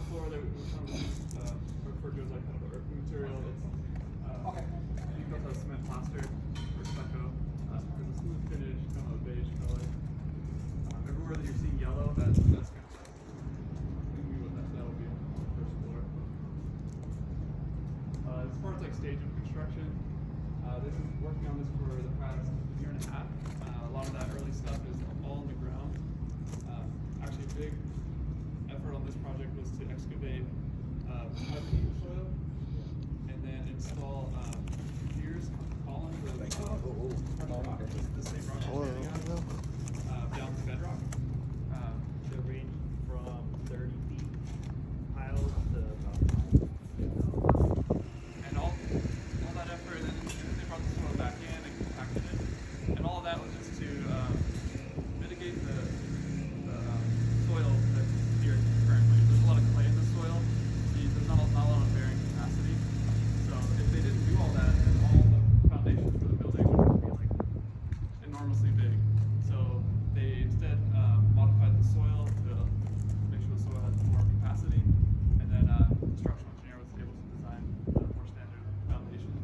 floor that we kind of refer to as like kind of a material. It's being built out of cement plaster or stucco. There's a smooth finish, kind of a beige color. Everywhere that you're seeing yellow, that's kind of what that'll be on the first floor. As far as like stage of construction, they've been working on this for the past year and a half. A lot of that early stuff is all in the ground. Actually, a big effort on this project was to excavate the soil and then install piers, columns, or the same rock standing out, down to bedrock. They range from 30 feet piles to about 5. And all that effort, and then they brought the soil back in and compacted it. And all of that was just to mitigate the soil that's here currently. There's a lot of clay in the soil. There's not a lot of bearing capacity. So if they didn't do all that, then all the foundations for the building would be like enormously big. So they instead modified the soil to make sure the soil has more capacity, and then the structural engineer was able to design more standard foundations.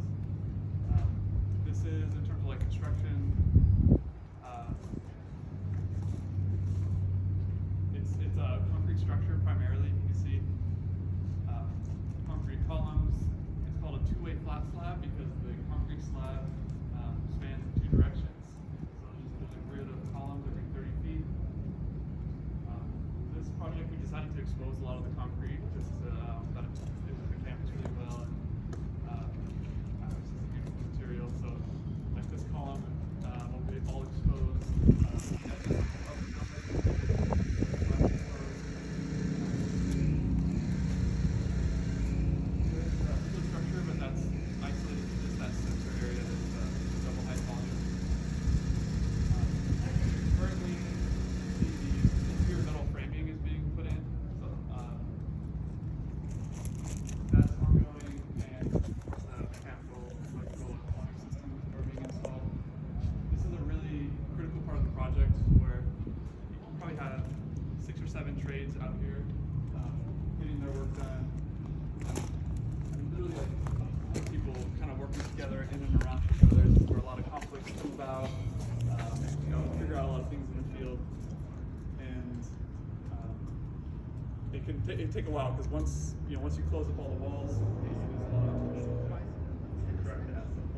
This is in terms of like construction. It's a concrete structure primarily. You can see concrete columns. It's called a two-way flat slab because the concrete slab spans in two directions. So there's a grid of columns every 30 feet. This project, we decided to expose a lot of the concrete just to that it fits the campus really well. And this is a beautiful material. So like this column will be all exposed. Structure, but that's isolated to just that center area that's double height volume. Currently, the interior metal framing is being put in, so that's ongoing, and of course the mechanical, electrical, and plumbing systems are being installed. This is a really critical part of the project where you probably have 6 or 7 trades out here getting their work done. Literally like people kind of working together in and around each other. This is where a lot of conflicts come about. Figure out a lot of things in the field, and it can take a while because once you close up all the walls, there's a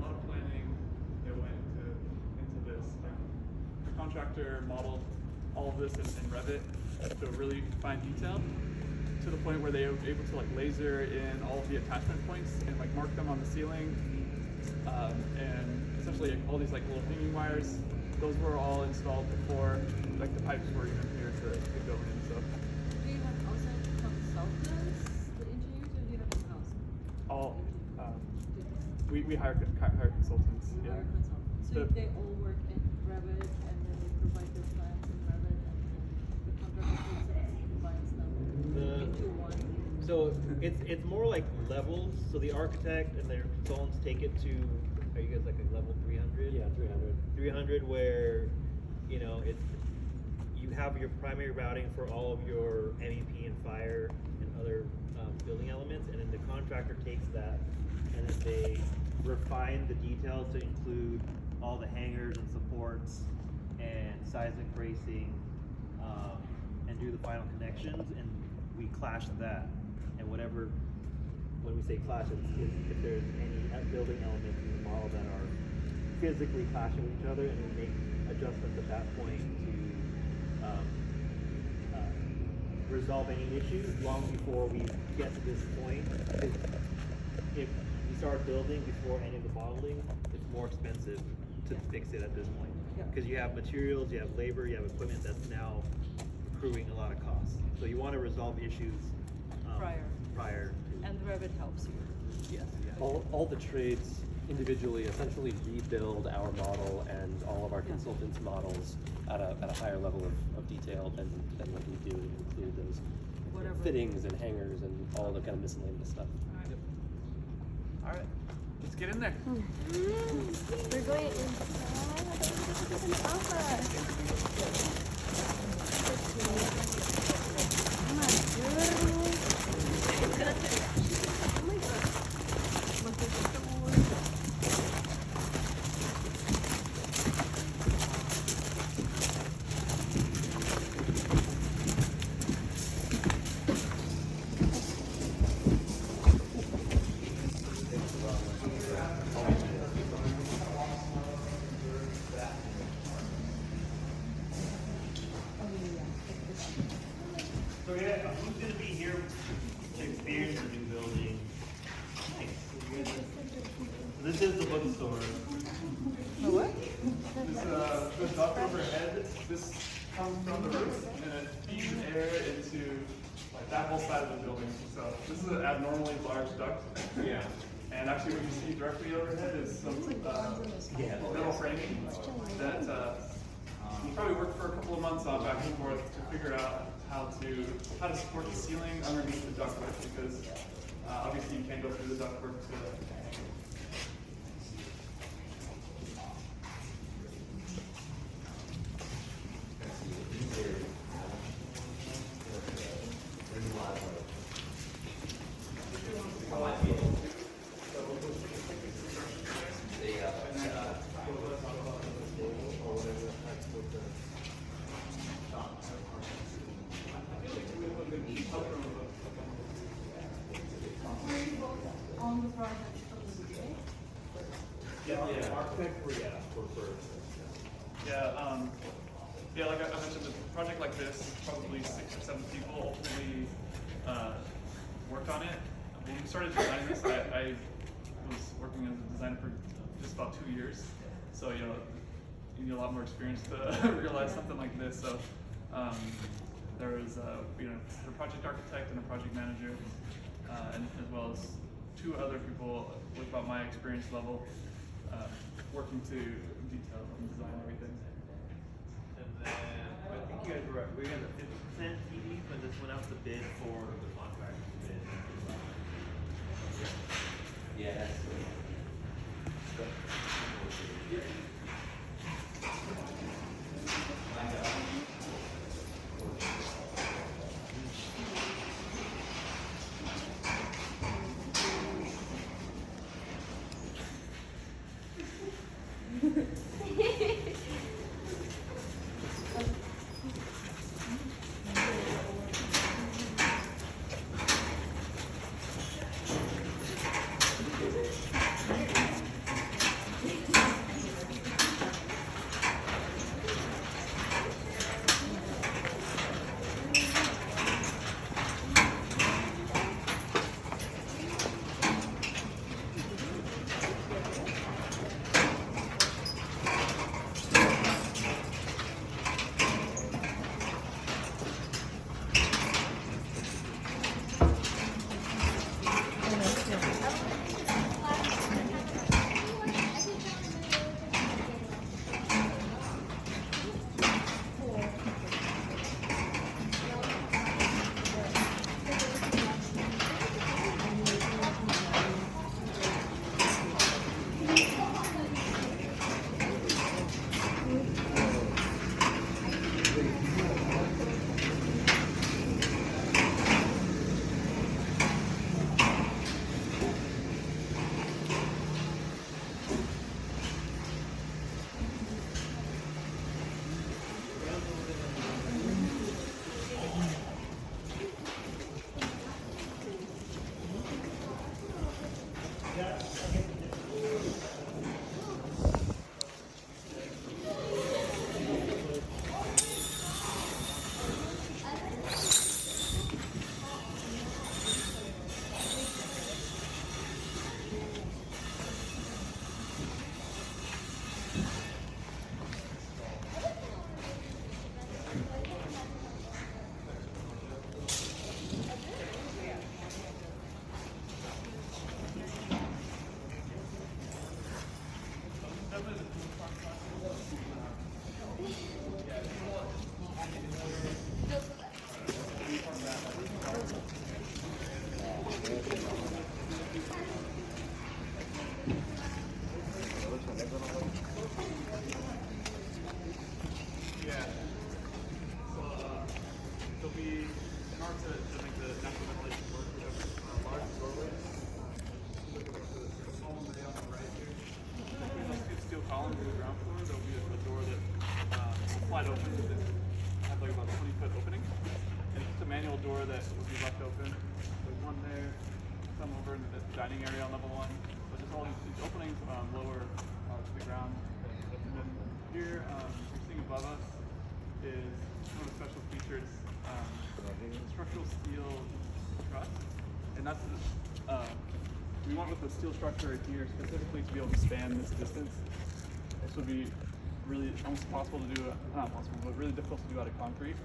lot of planning that went into this. The contractor modeled all of this in Revit to really fine detail, to the point where they were able to like laser in all of the attachment points and like mark them on the ceiling, and essentially all these like little hanging wires, those were all installed before like the pipes were even here to go in. So do you have outside consultants, the engineers, or do you have in-house? all we hire consultants. Yeah. Hire consultants. So they all work in Revit, and then they provide their plans in Revit, and then the contractor takes it and combines them into one. So it's more like levels. So the architect and their consultants take it to, are you guys like a level 300? Yeah, 300. 300 where, it's, you have your primary routing for all of your MEP and fire and other building elements, and then the contractor takes that and then they refine the details to include all the hangers and supports and seismic bracing, and do the final connections, and we clash that. And whatever, when we say clash, it's if there's any building elements in the model that are physically clashing with each other, and we make adjustments at that point to resolve any issues long before we get to this point. If we start building before any of the modeling, it's more expensive to fix it at this point. Because you have materials, you have labor, you have equipment that's now accruing a lot of costs. So you want to resolve issues prior to. And Revit helps you. Yes. All the trades individually essentially rebuild our model and all of our consultants' models at a higher level of detail than what we do. We include those fittings and hangers and all the kind of miscellaneous stuff. All right, let's get in there. We're going inside. I thought we were going to do some alpha. Oh my goodness. This is the bookstore. The what? This duct overhead, this comes from the roof and it feeds air into like that whole side of the building. So this is an abnormally large duct. Yeah. And actually what you see directly overhead is some metal framing that we probably worked for a couple of months on back and forth to figure out how to support the ceiling underneath the ductwork, because obviously you can't go through the ductwork to On the project from the beginning? Yeah, architect for first. Yeah, like I mentioned, a project like this, probably 6 or 7 people ultimately worked on it. When we started designing this, I was working as a designer for just about 2 years. So, you need a lot more experience to realize something like this. So, there was, a project architect and a project manager, and as well as 2 other people with about my experience level, working to detail and design everything. And then I think you guys were at the 50% TV, but this went out to bid for the contract bid. Yeah, that's slide open with this, have like about a 20-foot opening. And it's just a manual door that would be left open. There's one there, some over in the dining area on level 1. But just all these openings lower to the ground. And then here, you're seeing above us is one of the special features, structural steel truss. And that's we went with the steel structure right here specifically to be able to span this distance. This would be really almost impossible to do, not possible, but really difficult to do out of concrete.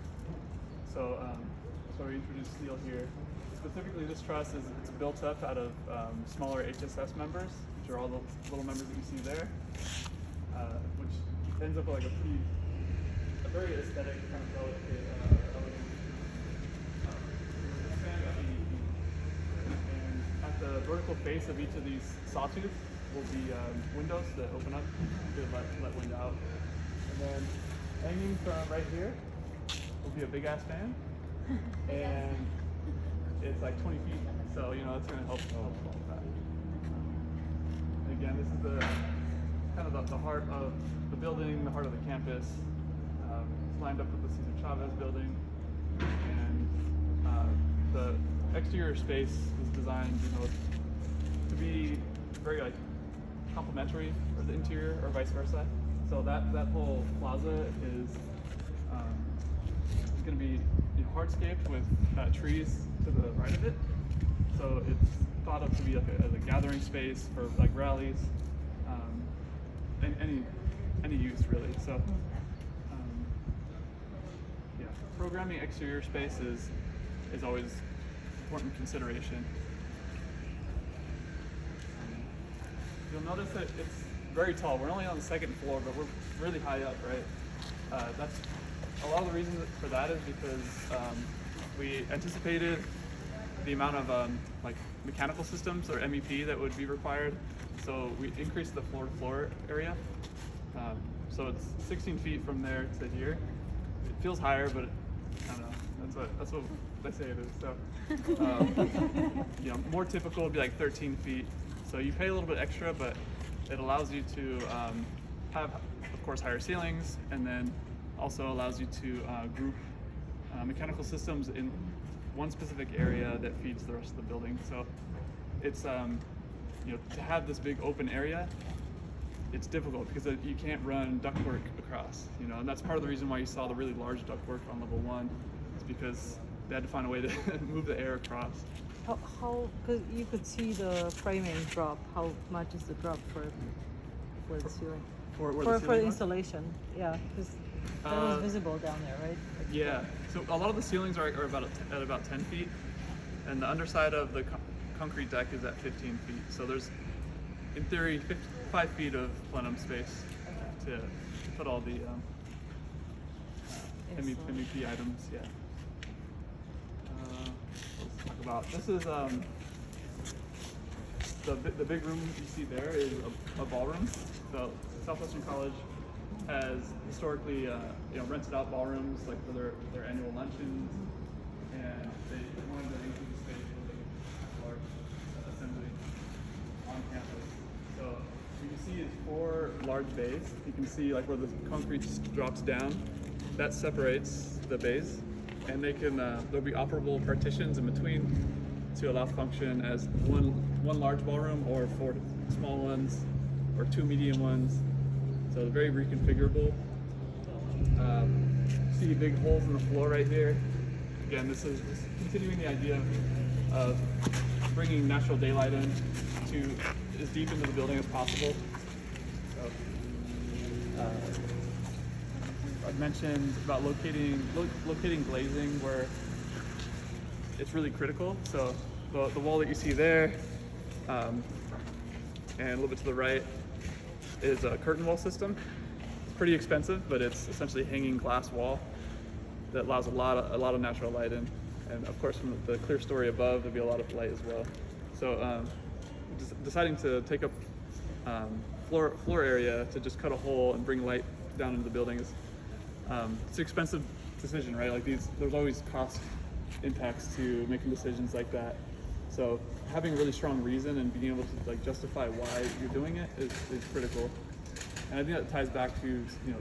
So that's why we introduced steel here. Specifically, this truss it's built up out of smaller HSS members, which are all the little members that you see there, which ends up like a very aesthetic kind of delicate elegant span about 80 feet. And at the vertical face of each of these sawtooths will be windows that open up to let wind out. And then hanging from right here will be a big ass fan. And it's like 20 feet, so you know it's going to help all of that. And again, this is the kind of the heart of the building, the heart of the campus. It's lined up with the Cesar Chavez building, and the exterior space is designed, you know, to be very like complementary of the interior, or vice versa. So that whole plaza is going to be hardscaped with trees to the right of it. So it's thought of to be like as a gathering space for like rallies, and any use really. So yeah, programming exterior space is always important consideration. You'll notice that it's very tall. We're only on the second floor, but we're really high up, right? That's a lot of the reason for that is because we anticipated the amount of like mechanical systems or MEP that would be required. So we increased the floor-to-floor area. So it's 16 feet from there to here. It feels higher, but I don't know. That's what they say it is. So you know, more typical would be like 13 feet. So you pay a little bit extra, but it allows you to have, of course, higher ceilings, and then also allows you to group mechanical systems in one specific area that feeds the rest of the building. So it's you know, to have this big open area, it's difficult because you can't run ductwork across, you know, and that's part of the reason why you saw the really large ductwork on level 1, is because they had to find a way to move the air across. How cause you could see the framing drop. How much is the drop for the ceiling? For the installation, yeah, because that was visible down there, right? Yeah. So a lot of the ceilings are at about 10 feet, and the underside of the concrete deck is at 15 feet. So there's, in theory, 5 feet of plenum space to put all the MEP items. Yeah. Let's talk about this. Is the big room you see there is a ballroom. So Southwestern College has historically you know, rented out ballrooms like for their annual luncheons, and they wanted to include the space for large assembly on campus. So what you see is 4 large bays. You can see like where the concrete just drops down. That separates the bays, and they can there'll be operable partitions in between to allow function as one large ballroom, or 4 small ones, or 2 medium ones. So very reconfigurable. See big holes in the floor right here. Again, this is just continuing the idea of bringing natural daylight in to as deep into the building as possible. So, I've mentioned about locating glazing where it's really critical. So the wall that you see there, and a little bit to the right, is a curtain wall system. It's pretty expensive, but it's essentially a hanging glass wall that allows a lot of natural light in. And of course, from the clear story above, there'll be a lot of light as well. So deciding to take up floor area to just cut a hole and bring light down into the building is it's an expensive decision, right? Like there's always cost impacts to making decisions like that. So having a really strong reason and being able to like justify why you're doing it is critical. And I think that ties back to, you know,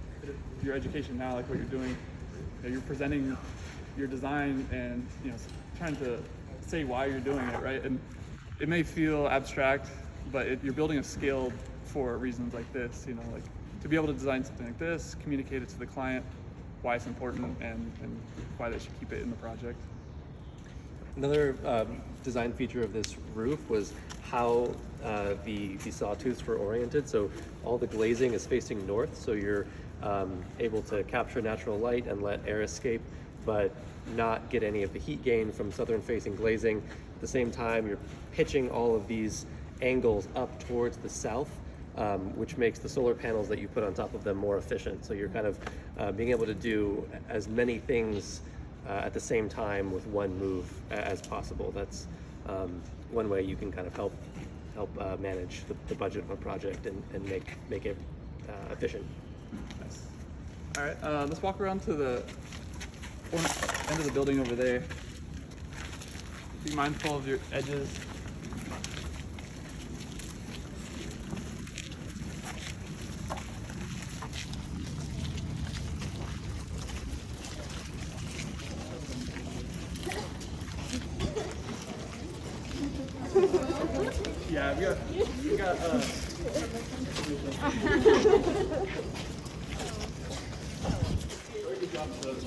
your education now, like what you're doing. You know, you're presenting your design and, you know, trying to say why you're doing it, right? And it may feel abstract, but you're building a skill for reasons like this, you know, like to be able to design something like this, communicate it to the client, why it's important, and why they should keep it in the project. Another design feature of this roof was how the sawtooths were oriented. So all the glazing is facing north, so you're able to capture natural light and let air escape, but not get any of the heat gain from southern facing glazing. At the same time, you're pitching all of these angles up towards the south, which makes the solar panels that you put on top of them more efficient. So you're kind of being able to do as many things at the same time with one move as possible. That's one way you can kind of help manage the budget of a project and make it efficient. Nice. All right, let's walk around to the end of the building over there. Be mindful of your edges. Yeah, we got very good job of those.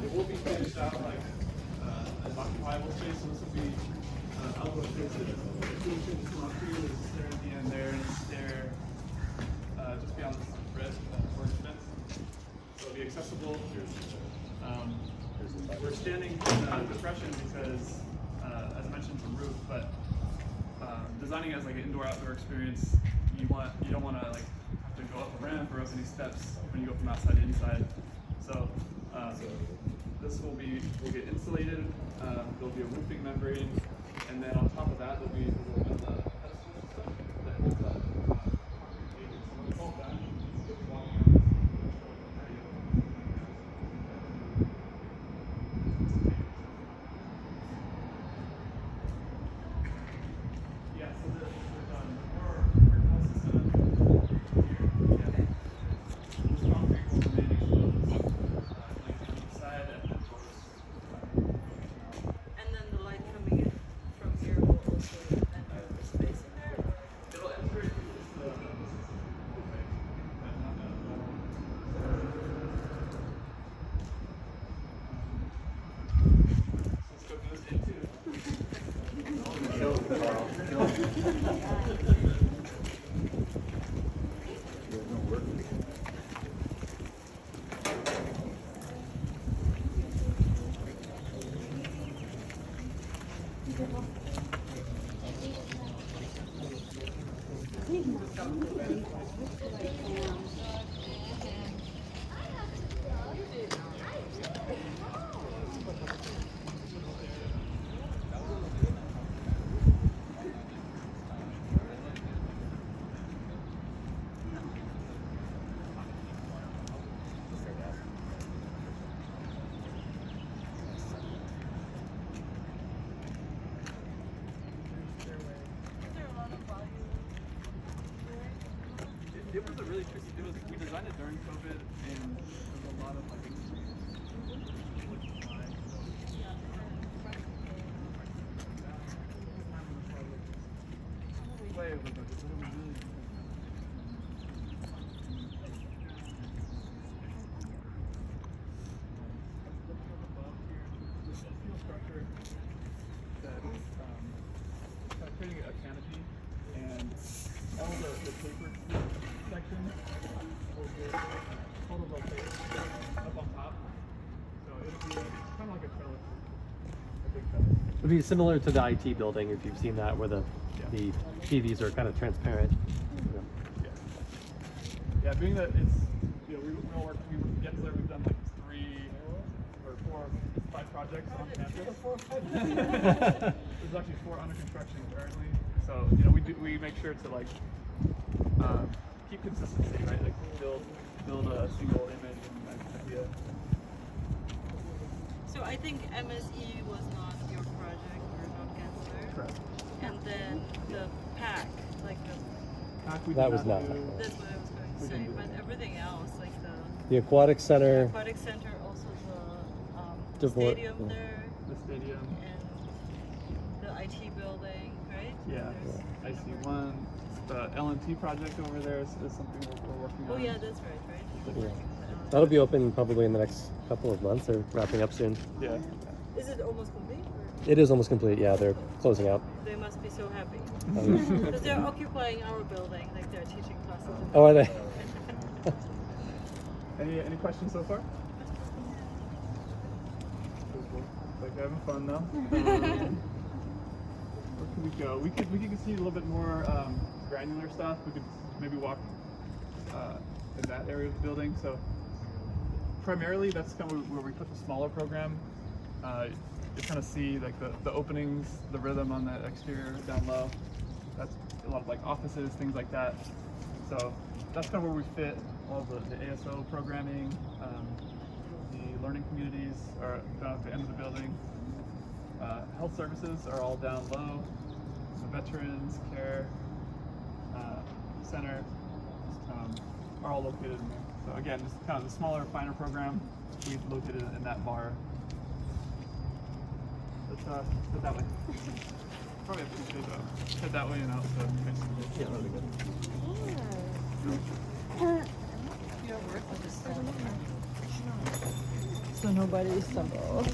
It will be finished out like as occupiable space, so this will be outdoor spaces. Two things come up here, there's a stair at the end there, and a stair just beyond this red orange fence. So it'll be accessible. We're standing in a depression because, as I mentioned, it's a roof, but designing as like an indoor-outdoor experience, you don't want to like have to go up a ramp or up any steps when you go from outside to inside. So this will get insulated. There'll be a roofing membrane, and then on top of that there'll be a little bit of pedestal stuff that holds up. Yeah, so there's more vertical system here. Yeah. There's concrete will remain exposed, like on each side, and then And then the light coming in from here will also enter the space in there? it'll enter into this okay. Let's go through this thing too. It was a really tricky. We designed it during COVID, and there was a lot of like. Way over budget, but it was really. Steel structure that creating a canopy, and all the tapered section will get total rotation up on top. So it'll be kind of like a trellis, a big trellis. It'd be similar to the IT building if you've seen that, where the PVs are kind of transparent. Yeah. Yeah, being that it's, we all work, Gensler, we've done like 3 or 4, 5 projects on campus. There's actually 4 under construction currently. So, we make sure to like keep consistency, right? Like build a single image and idea. So I think MSE was not your project, or not Gensler. Correct. And then the pack, like That was not. that's what I was going to say. But everything else, like The aquatic center. aquatic center, also the Devor- stadium there. The stadium. And the IT building, right? Yeah, There's IC1. The L&T project over there is something we're working on. Oh yeah, that's right. Yeah. That'll be open probably in the next couple of months. They're wrapping up soon. Yeah. Is it almost complete? It is almost complete. Yeah, they're closing out. They must be so happy. Um, Because they're occupying our building, like they're teaching classes. oh, are they? Any questions so far? Like having fun now. Where could we go? We could see a little bit more granular stuff. We could maybe walk in that area of the building. So primarily, that's kind of where we put the smaller program. You kind of see like the openings, the rhythm on the exterior down low. That's a lot of like offices, things like that. So that's kind of where we fit all the ASO programming. The learning communities are down at the end of the building. Health services are all down low. The veterans care center are all located in there. So again, just kind of the smaller, finer program we've located in that bar. Let's head that way. Probably have to head that way and out. So yeah, that'll be good. So nobody stumbles.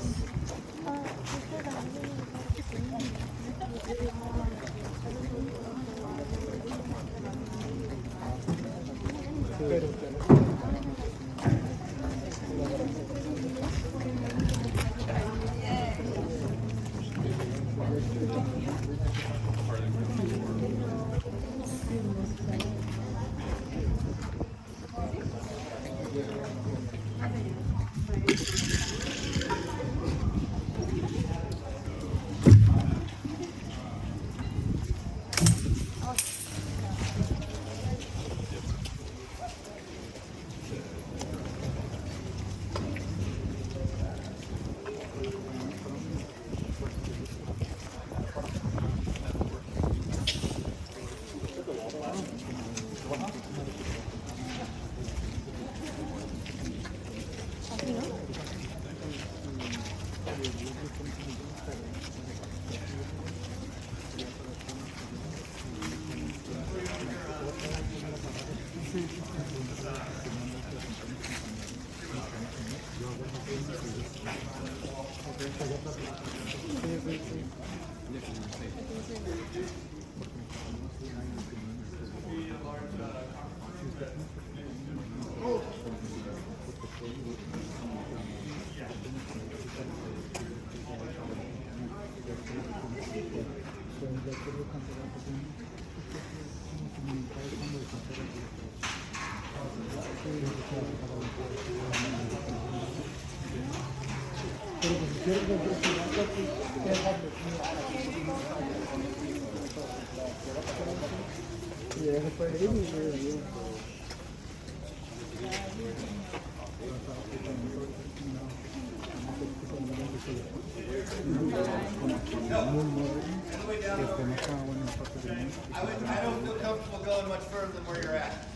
I don't feel comfortable going much further than where you're at.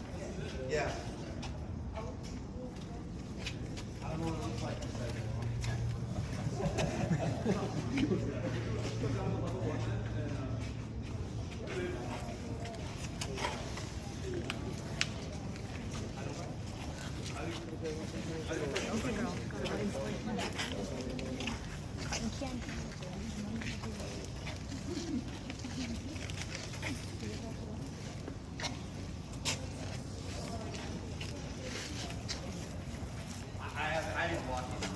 Yeah. I don't know what it looks like. I didn't walk in.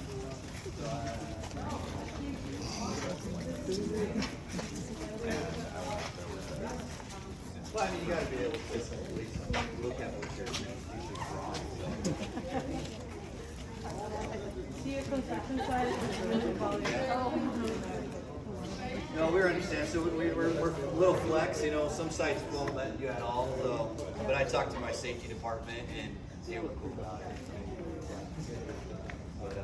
Well, I mean, you gotta be able to at least look at what you're See a construction site is really volume. No, we understand. So we're a little flex. You know, some sites won't let you at all. So, but I talked to my safety department and they were cool about it. But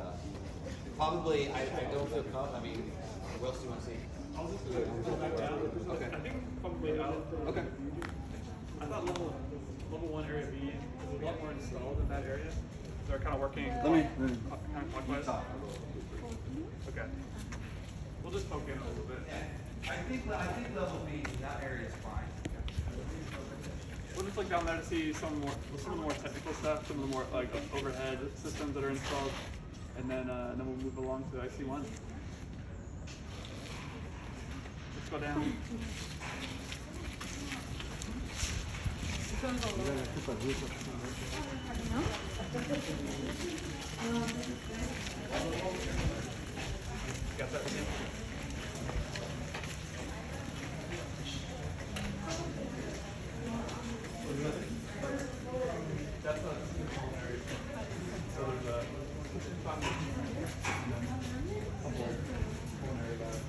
probably, I don't feel comfortable. I mean, what else do you want to see? Okay. I think probably out. Okay. I thought level 1 area B was a lot more installed in that area. They're kind of working Let me kind of clockwise. Okay. We'll just poke in a little bit. I think level B, that area is fine. We'll just look down there to see some of the more technical stuff, some of the more like overhead systems that are installed, and then we'll move along to IC1. Let's go down. Got that again? That's a culinary. So there's a kitchen fund and then a couple culinary bags.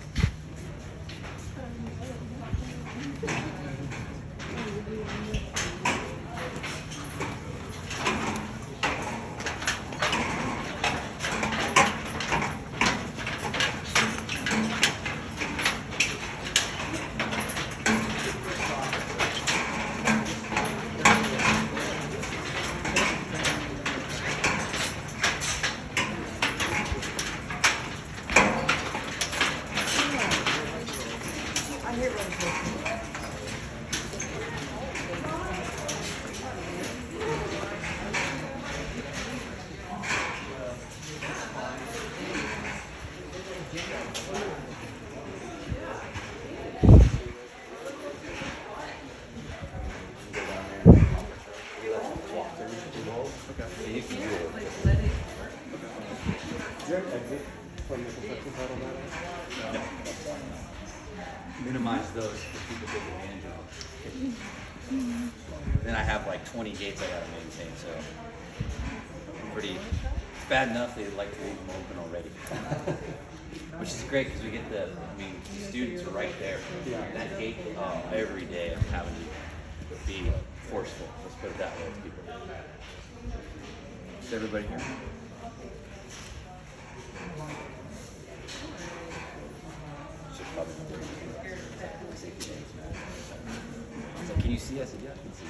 From the construction title matter? Minimize those that people take advantage of. Then I have like 20 gates I gotta maintain, so pretty bad enough they like to leave them open already. Which is great because we get the students are right there. That gate every day of having to be forceful. Let's put it that way with people. Is everybody here? Can you see? I said, yeah, I can see.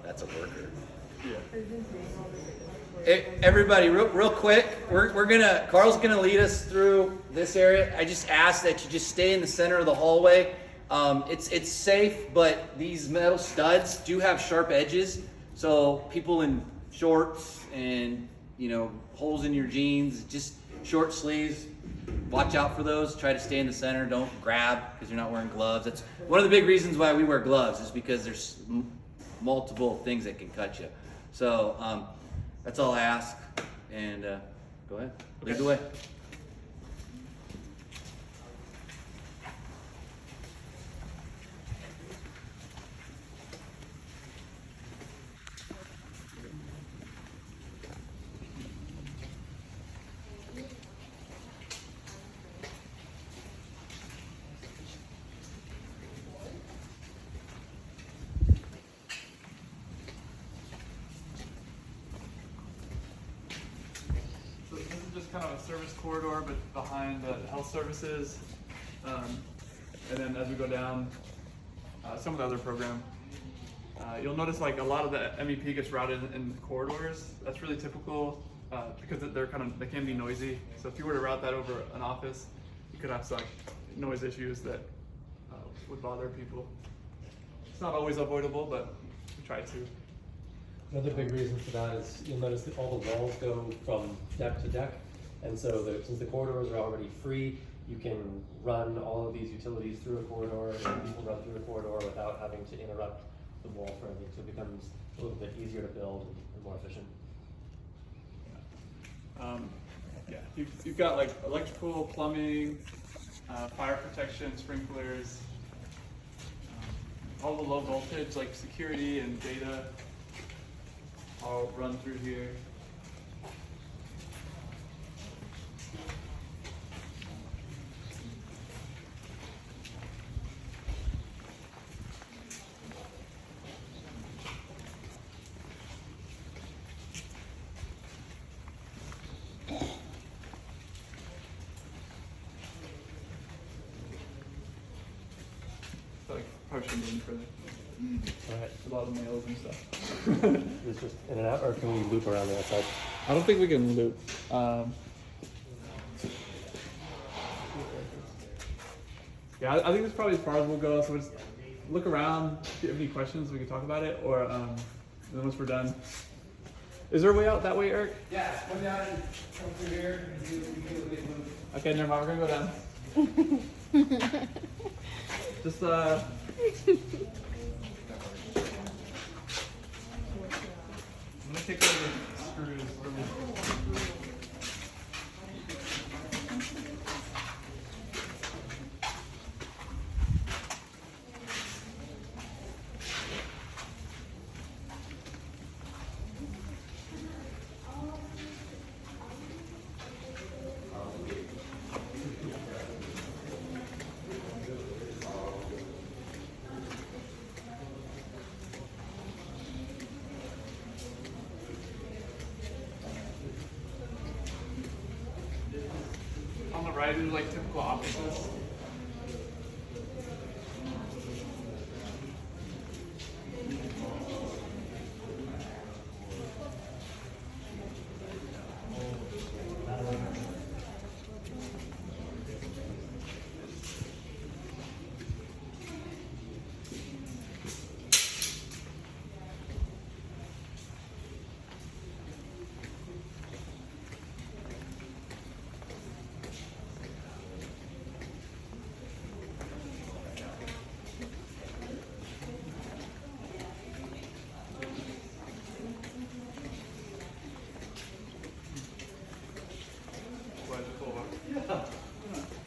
That's a worker. Yeah. Everybody, real quick, Carl's gonna lead us through this area. I just ask that you just stay in the center of the hallway. It's safe, but these metal studs do have sharp edges, so people in shorts and holes in your jeans, just short sleeves, watch out for those. Try to stay in the center. Don't grab because you're not wearing gloves. That's one of the big reasons why we wear gloves, is because there's multiple things that can cut you. So that's all I ask. And go ahead, lead the way. Kind of a service corridor, but behind the health services, and then as we go down some of the other program, you'll notice like a lot of the MEP gets routed in the corridors. That's really typical because they can be noisy. So if you were to route that over an office, you could have some noise issues that would bother people. It's not always avoidable, but we try to. Another big reason for that is you'll notice that all the walls go from deck to deck. And so since the corridors are already free, you can run all of these utilities through a corridor, and people run through a corridor without having to interrupt the wall for anything. So it becomes a little bit easier to build and more efficient. Yeah, you've got like electrical, plumbing, fire protection, sprinklers, all the low voltage like security and data all run through here. Probably shouldn't be further. Alright. A lot of mails and stuff. It's just in and out, or can we loop around the outside? I don't think we can loop. Yeah, I think that's probably as far as we'll go. So we'll just look around. If you have any questions, we can talk about it. Or then once we're done, is there a way out that way, Eric? Yeah, come down and come through here and do a big move. Okay, never mind. We're gonna go down. Just I'm gonna take out the screws. On the right is like typical offices.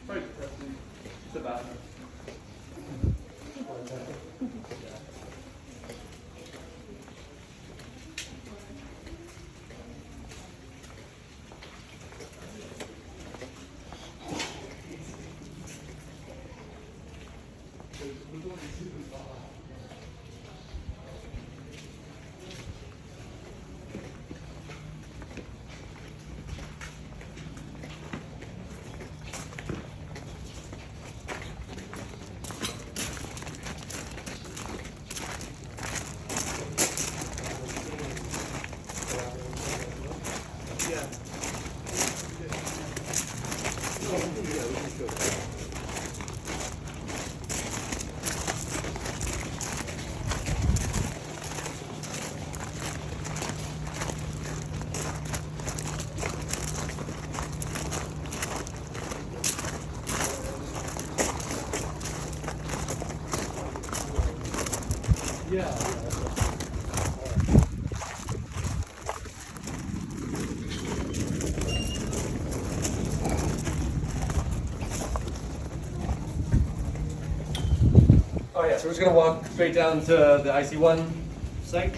Probably depressing. It's a bathroom. Oh yeah, so we're just gonna walk straight down to the IC1 site.